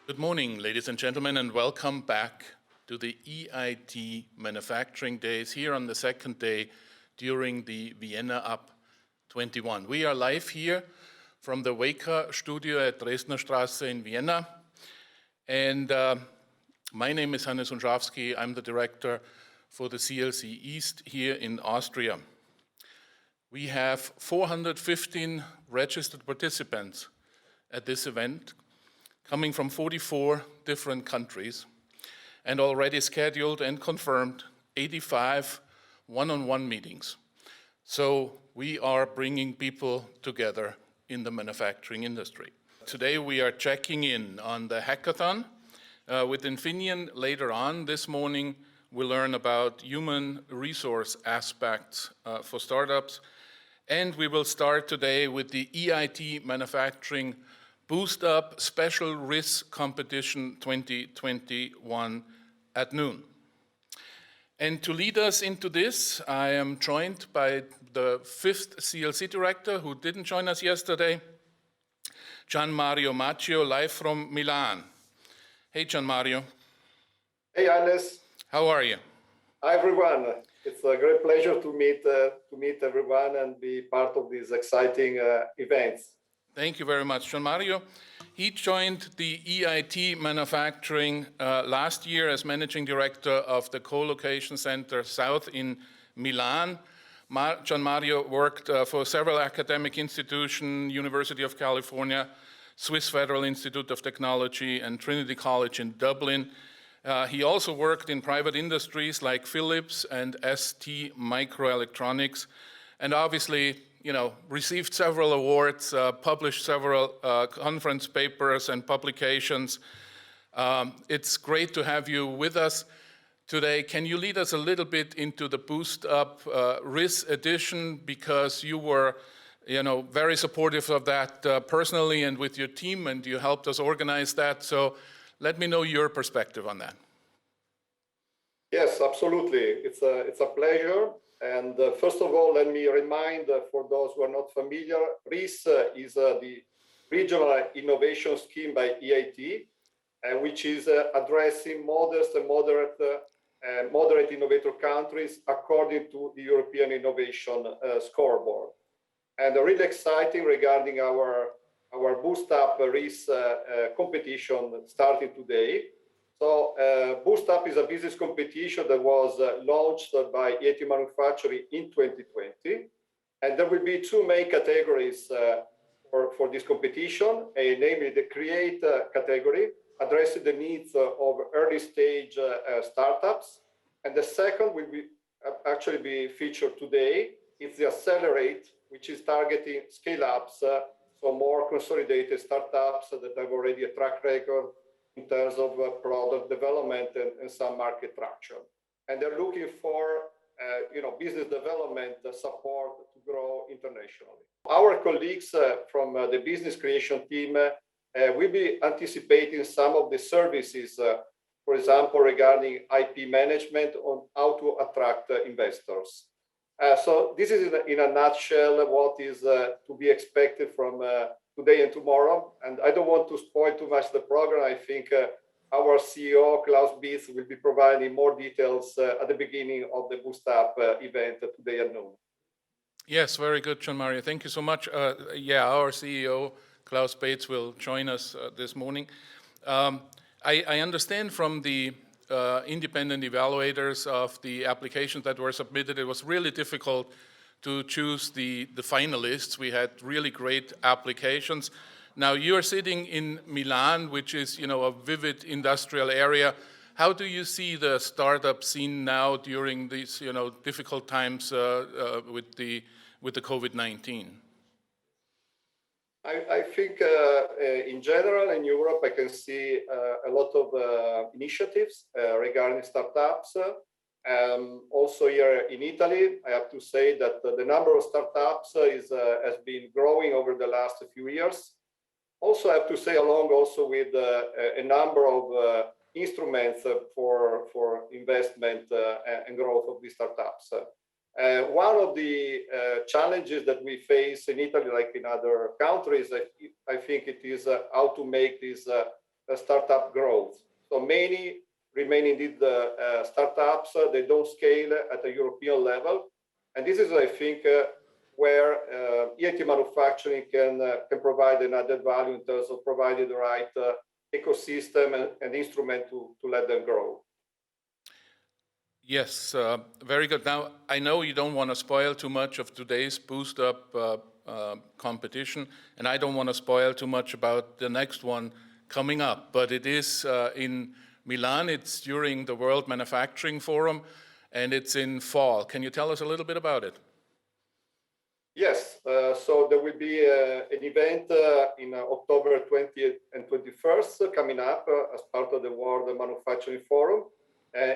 Good morning, ladies and gentlemen, and welcome back to the EIT Manufacturing Days here on the second day during the Vienna Up 21. We are live here from the Waker studio at Dresdner Straße in Vienna. And my name is Hannes Unschawski. I'm the director for the CLC East here in Austria. We have 415 registered participants at this event, coming from 44 different countries, and already scheduled and confirmed 85 one-on-one meetings. So we are bringing people together in the manufacturing industry. Today we are checking in on the hackathon with Infineon. Later on this morning, we'll learn about human resource aspects for startups. And we will start today with the EIT Manufacturing Boost Up Special RIS Competition 2021 at noon. And to lead us into this, I am joined by the fifth CLC director who didn't join us yesterday, Gian Maggio, live from Milan. Hey, Gian Mario. Hey, Hannes. How are you? Hi, everyone. It's a great pleasure to meet everyone and be part of these exciting events. Thank you very much, Gian Mario. He joined the EIT Manufacturing last year as managing director of the Co-Location Center South in Milan. Gian Mario worked for several academic institutions, University of California, Swiss Federal Institute of Technology, and Trinity College in Dublin. He also worked in private industries like Philips and ST Microelectronics, and obviously, received several awards, published several conference papers and publications. It's great to have you with us today. Can you lead us a little bit into the Boost Up RIS edition, because you were, very supportive of that personally and with your team, and you helped us organize that. So let me know your perspective on that. Yes, absolutely. It's a pleasure. And first of all, let me remind for those who are not familiar, RIS is the Regional Innovation Scheme by EIT, which is addressing modest and moderate innovator countries according to the European Innovation Scoreboard. And really exciting regarding our Boost Up RIS competition starting today. So Boost Up is a business competition that was launched by EIT Manufacturing in 2020. And there will be two main categories for this competition, namely the Create category, addressing the needs of early stage startups. And the second will actually be featured today. It's the Accelerate, which is targeting scale-ups, so more consolidated startups that have already a track record in terms of product development and some market traction. And they're looking for business development support to grow internationally. Our colleagues from the business creation team will be anticipating some of the services, for example, regarding IP management on how to attract investors. So this is in a nutshell what is to be expected from today and tomorrow. And I don't want to spoil too much the program. I think our CEO, Klaus Bietz, will be providing more details at the beginning of the Boost Up event today at noon. Yes, very good, Gian Mario. Thank you so much. Our CEO, Klaus Bietz, will join us this morning. I understand from the independent evaluators of the applications that were submitted, it was really difficult to choose the finalists. We had really great applications. Now you're sitting in Milan, which is a vivid industrial area. How do you see the startup scene now during these difficult times with the COVID-19? I think in general in Europe I can see a lot of initiatives regarding startups. Also here in Italy, I have to say that the number of startups has been growing over the last few years. Also, I have to say along also with a number of instruments for investment and growth of these startups. One of the challenges that we face in Italy, like in other countries, I think it is how to make these startup growth. So many remain indeed startups. They don't scale at a European level. And this is, I think, where EIT manufacturing can provide an added value in terms of providing the right ecosystem and instrument to let them grow. Yes, very good. Now, I know you don't want to spoil too much of today's Boost Up competition, and I don't want to spoil too much about the next one coming up, but it is in Milan. It's during the World Manufacturing Forum, and it's in fall. Can you tell us a little bit about it? Yes, so there will be an event in October 20th and 21st coming up as part of the World Manufacturing Forum.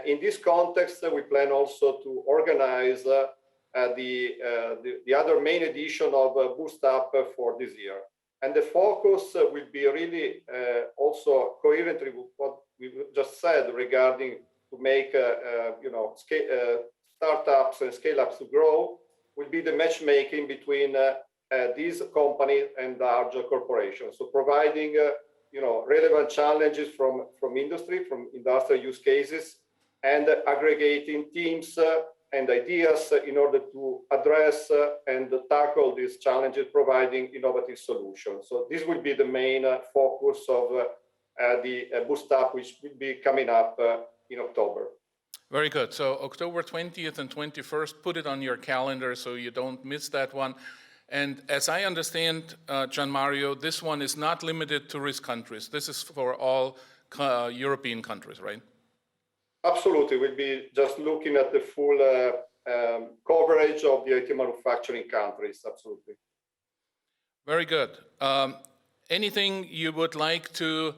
In this context, we plan also to organize the other main edition of Boost Up for this year. And the focus will be really also coherently with what we just said regarding to make startups and scale-ups to grow, will be the matchmaking between these companies and larger corporations. So providing relevant challenges from industry, from industrial use cases, and aggregating teams and ideas in order to address and tackle these challenges, providing innovative solutions. So this will be the main focus of the Boost Up, which will be coming up in October. Very good. So October 20th and 21st, put it on your calendar so you don't miss that one. And as I understand, Gian Mario, this one is not limited to risk countries. This is for all European countries, right? Absolutely. We'll be just looking at the full coverage of the IT manufacturing countries. Absolutely. Very good. Anything you would like to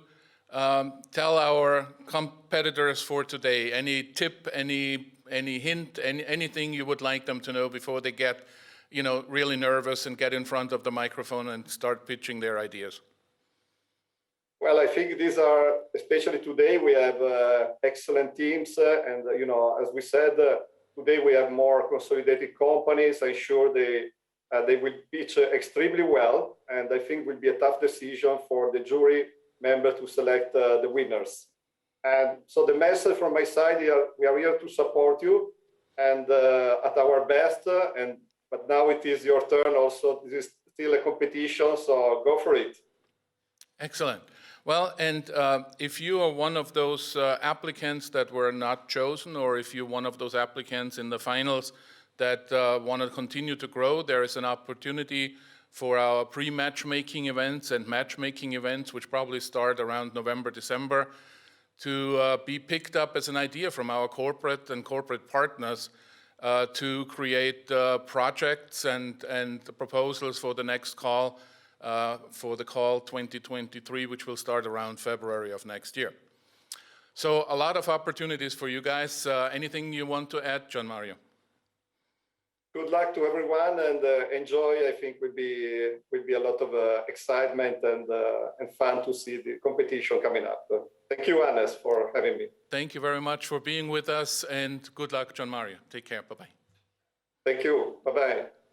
tell our competitors for today? Any tip, any hint, anything you would like them to know before they get, really nervous and get in front of the microphone and start pitching their ideas? Well, I think these are, especially today, we have excellent teams. And, as we said, today we have more consolidated companies. I'm sure they will pitch extremely well. And I think it will be a tough decision for the jury member to select the winners. And so the message from my side here, we are here to support you and at our best. But now it is your turn also. This is still a competition, so go for it. Excellent. Well, and if you are one of those applicants that were not chosen, or if you're one of those applicants in the finals that want to continue to grow, there is an opportunity for our pre-matchmaking events and matchmaking events, which probably start around November, December, to be picked up as an idea from our corporate and corporate partners to create projects and proposals for the next call, for the call 2023, which will start around February of next year. So a lot of opportunities for you guys. Anything you want to add, Gian Mario? Good luck to everyone and enjoy. I think would be a lot of excitement and fun to see the competition coming up. Thank you, Hannes, for having me. Thank you very much for being with us, and good luck, Gian Mario. Take care. Bye-bye. Thank you. Bye-bye.